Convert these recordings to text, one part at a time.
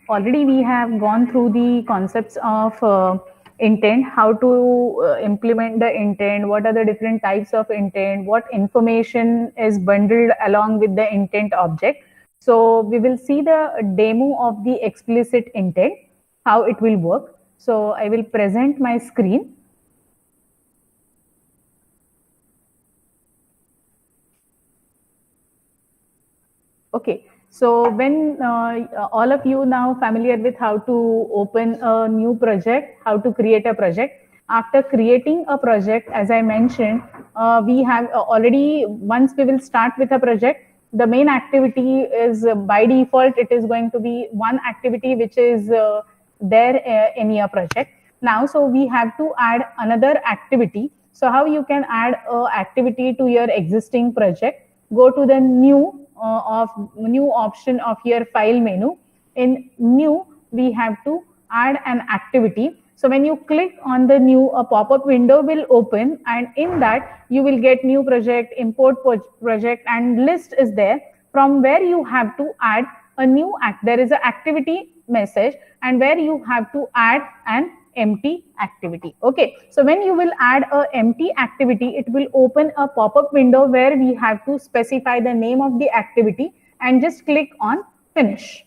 already we have gone through the concepts of intent, how to implement the intent, what are the different types of intent, what information is bundled along with the intent object. So we will see the demo of the explicit intent, how it will work. So I will present my screen. Okay, so when all of you now familiar with how to open a new project, how to create a project. After creating a project, as I mentioned, we have already, once we will start with a project, the main activity is by default, it is going to be one activity which is there in your project. Now, so we have to add another activity. So how you can add a activity to your existing project? Go to the new option of your file menu. In new, we have to add an activity. So when you click on the new, a pop-up window will open, and in that you will get new project, import project, and list is there, from where you have to add a new act. There is an activity message, and where you have to add an empty activity. Okay, so when you will add a empty activity, it will open a pop-up window where we have to specify the name of the activity and just click on finish.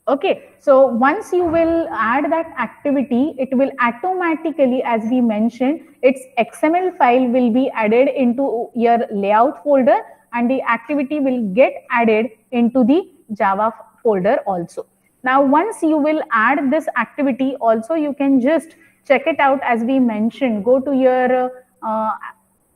Okay, so once you will add that activity, it will automatically, as we mentioned, its XML file will be added into your layout folder, and the activity will get added into the Java folder also. Now, once you will add this activity also, you can just check it out. As we mentioned, go to your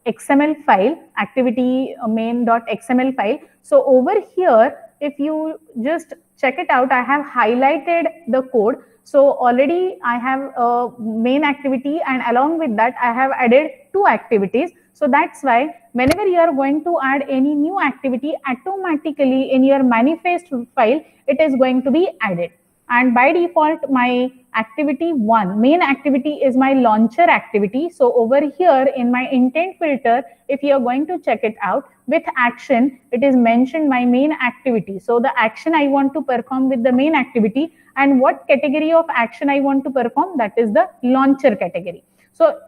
XML file, activity main.xml file. So over here, if you just check it out, I have highlighted the code. So already I have a main activity, and along with that, I have added two activities. So that's why whenever you are going to add any new activity, automatically in your manifest file, it is going to be added. And by default, my activity one, main activity, is my launcher activity. So over here in my intent filter, if you are going to check it out, with action, it is mentioned my main activity. So the action I want to perform with the main activity, and what category of action I want to perform, that is the launcher category. So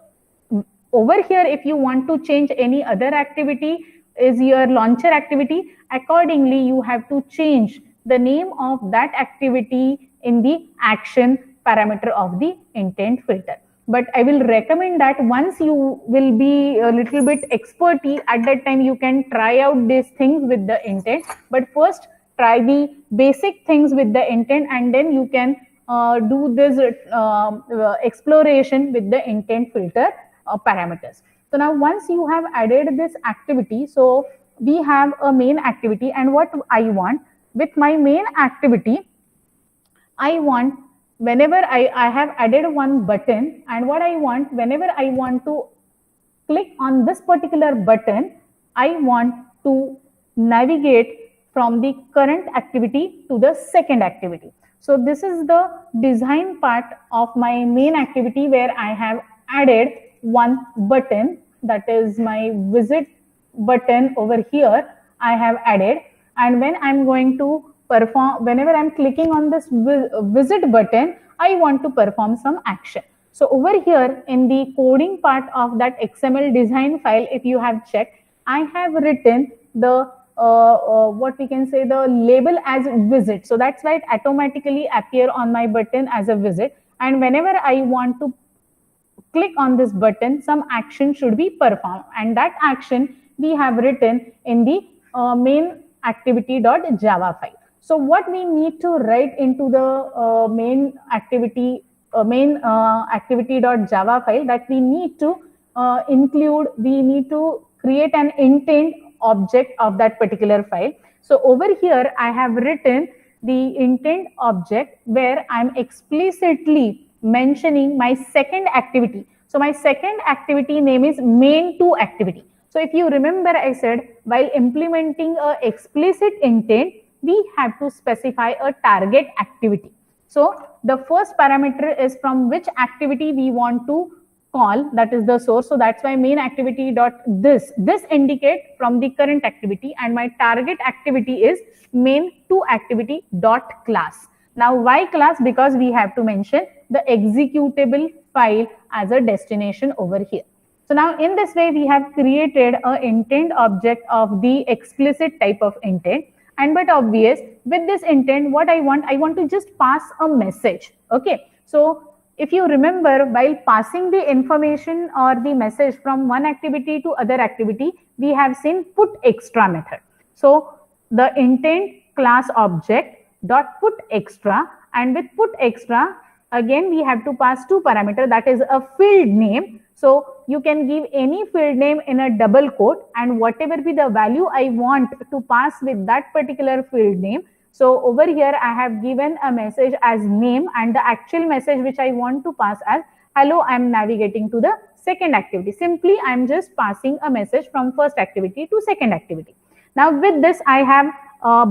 over here, if you want to change any other activity, is your launcher activity, accordingly you have to change the name of that activity in the action parameter of the intent filter. But I will recommend that once you will be a little bit experty, at that time you can try out these things with the intent. But first, try the basic things with the intent, and then you can do this exploration with the intent filter parameters. So now once you have added this activity, so we have a main activity, and what I want with my main activity, I want whenever I have added one button, and what I want, whenever I want to click on this particular button, I want to navigate from the current activity to the second activity. So this is the design part of my main activity, where I have added one button, that is my visit button over here I have added. And when I'm going to perform, whenever I'm clicking on this visit button, I want to perform some action. So over here in the coding part of that XML design file, if you have checked, I have written the what we can say, the label as visit. So that's why it automatically appear on my button as a visit. And whenever I want to click on this button, some action should be performed, and that action we have written in the main activity.java file. So what we need to write into the main activity.java file, that we need to include, we need to create an intent object of that particular file. So over here I have written the intent object, where I'm explicitly mentioning my second activity. So my second activity name is main2 activity. So if you remember, I said while implementing a explicit intent, we have to specify a target activity. So the first parameter is from which activity we want to call, that is the source. So that's why main activity dot this indicate from the current activity, and my target activity is main to activity dot class. Now why class? Because we have to mention the executable file as a destination over here. So now in this way we have created a intent object of the explicit type of intent. And but obvious, with this intent, what I want to just pass a message. Okay, so if you remember, while passing the information or the message from one activity to other activity, we have seen put extra method. So the intent class object dot put extra, and with put extra, again we have to pass two parameters, that is a field name. So you can give any field name in a double quote, and whatever be the value I want to pass with that particular field name. So over here I have given a message as name, and the actual message which I want to pass as hello, I am navigating to the second activity. Simply I am just passing a message from first activity to second activity. Now with this I have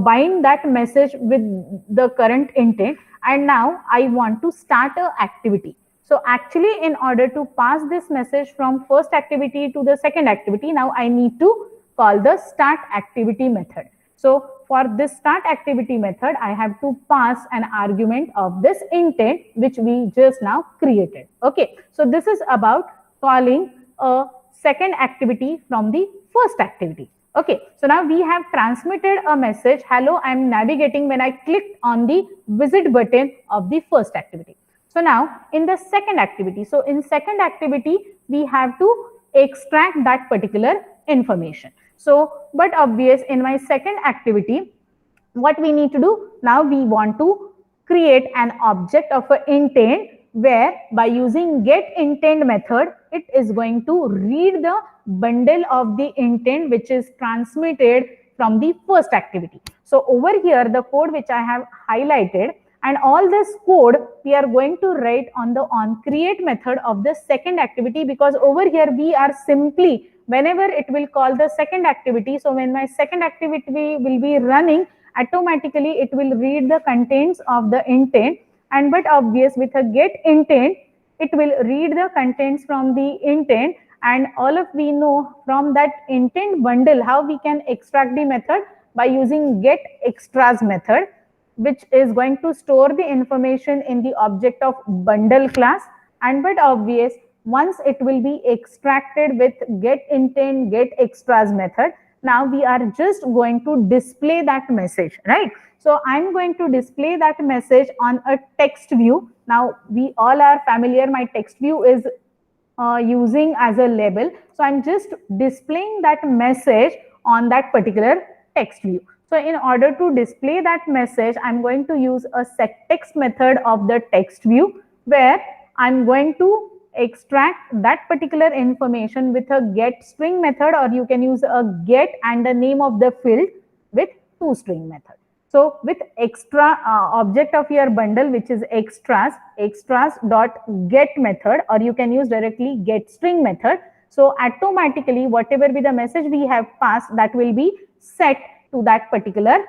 bind that message with the current intent, and now I want to start a activity. So actually, in order to pass this message from first activity to the second activity, now I need to call the start activity method. So for this start activity method, I have to pass an argument of this intent, which we just now created. Okay, so this is about calling a second activity from the first activity. Okay, so now we have transmitted a message, hello, I am navigating, when I clicked on the visit button of the first activity. So now in the second activity, so in second activity, we have to extract that particular information. So, but obvious, in my second activity, what we need to do, now we want to create an object of an intent, where by using get intent method, it is going to read the bundle of the intent which is transmitted from the first activity. So over here, the code which I have highlighted, and all this code we are going to write on the onCreate method of the second activity, because over here we are simply, whenever it will call the second activity, so when my second activity will be running, automatically it will read the contents of the intent. And but obvious, with a get intent, it will read the contents from the intent, and all of we know from that intent bundle how we can extract the method by using get extras method, which is going to store the information in the object of bundle class. And but obvious, once it will be extracted with get intent get extras method, now we are just going to display that message, right? So I'm going to display that message on a text view. Now we all are familiar, my text view is using as a label. So I'm just displaying that message on that particular text view. So in order to display that message, I'm going to use a setText method of the text view, where I'm going to extract that particular information with a get string method, or you can use a get and the name of the field with toString method. So with extra object of your bundle, which is extras dot get method, or you can use directly get string method. So automatically whatever be the message we have passed, that will be set to that particular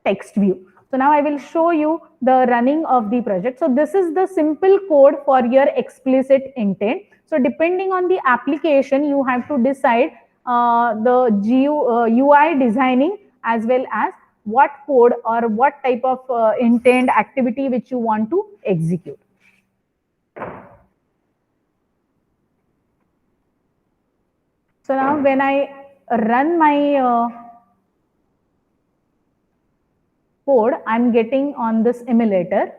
text view. So now I will show you the running of the project. So this is the simple code for your explicit intent. So depending on the application, you have to decide the UI designing, as well as what code or what type of intent activity which you want to execute. So now when I run my code, I'm getting on this emulator.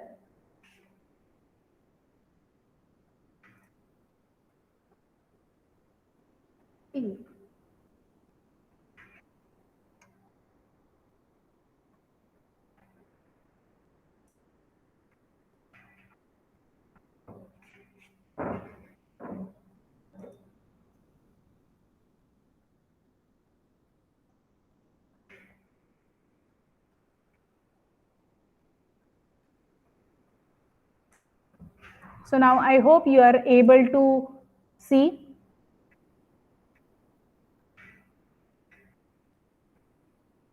So now I hope you are able to see.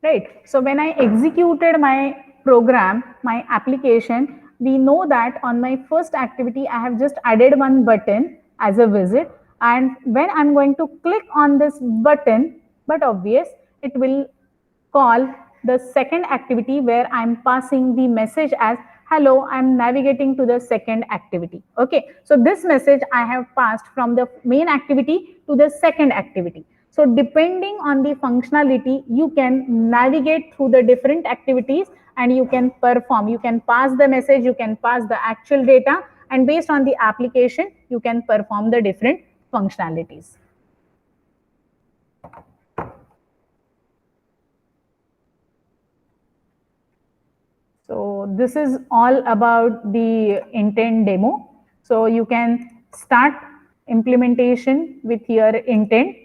Right. So when I executed my program, my application, we know that on my first activity, I have just added one button, as a visit. And when I'm going to click on this button, but obvious, it will call the second activity where I'm passing the message as hello, I'm navigating to the second activity. Okay, so this message I have passed from the main activity to the second activity. So depending on the functionality, you can navigate through the different activities and you can perform. You can pass the message, you can pass the actual data, and based on the application, you can perform the different functionalities. So this is all about the intent demo. So you can start implementation with your intent.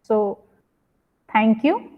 So thank you.